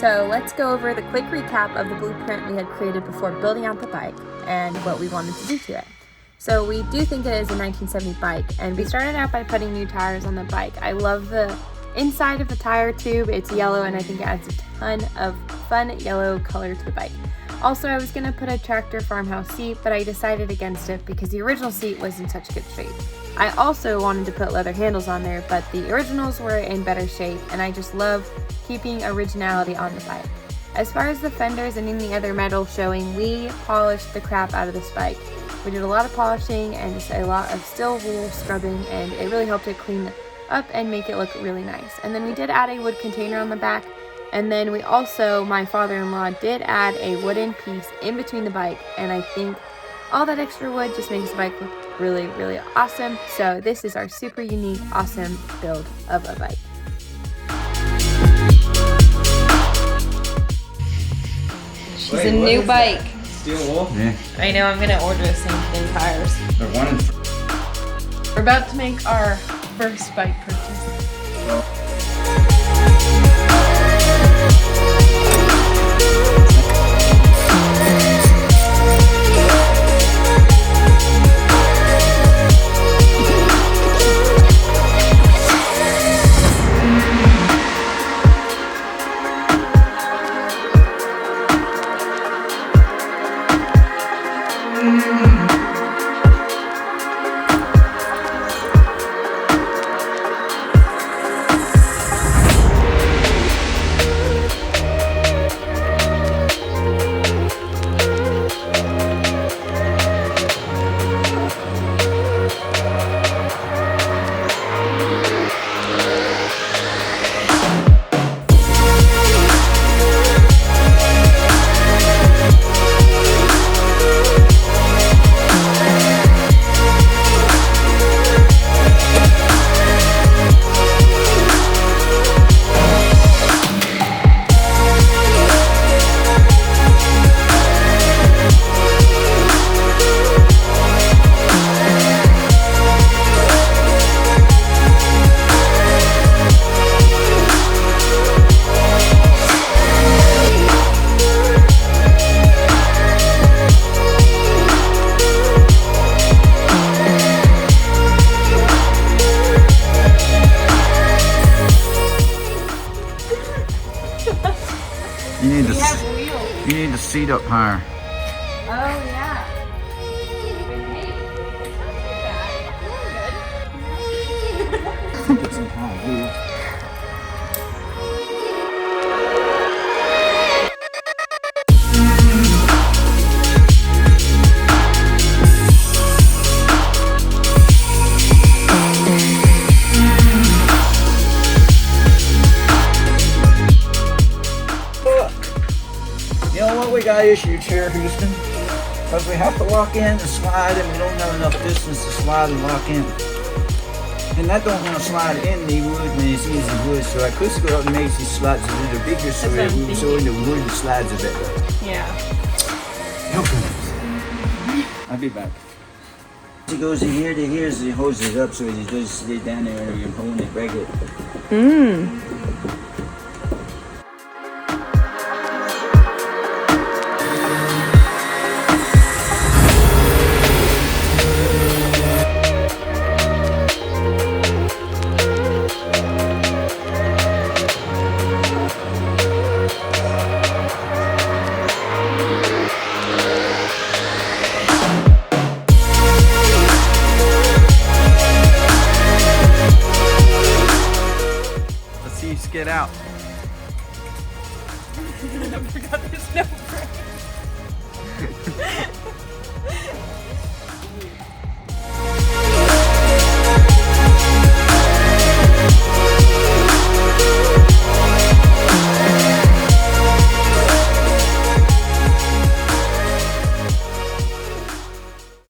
So let's go over the quick recap of the blueprint we had created before building out the bike and what we wanted to do to it. So we do think it is a 1970 bike, and we started out by putting new tires on the bike. I love the inside of the tire tube. It's yellow and I think it adds a ton of fun yellow color to the bike. Also, I was going to put a tractor farmhouse seat, but I decided against it because the original seat was in such good shape. I also wanted to put leather handles on there, but the originals were in better shape, and I just love keeping originality on the bike. As far as the fenders and any other metal showing, we polished the crap out of this bike. We did a lot of polishing and just a lot of steel wool scrubbing, and it really helped it clean up and make it look really nice. And then we did add a wood container on the back, and then we also, my father-in-law did add a wooden piece in between the bike, and I think all that extra wood just makes the bike look really, really awesome. So this is our super unique, awesome build of a bike. She's a new bike. Steel wool? Yeah. I know, I'm gonna order the same thin tires. They're 1 and We're about to make our first bike purchase. You need the seat up higher. Oh yeah. Get some high wheel. You know what, we got issues here, Houston, because we have to lock in and slide, and we don't have enough distance to slide and lock in. And that don't want to slide in the wood, and it's easy wood, so I could go out and make these slides a little bigger so that we so in the wooden slides a bit. Yeah. Okay. I'll be back. It goes in here to here, so he holds it up so he does stay down there and you can hold it regular. Get out. I forgot there's no brake.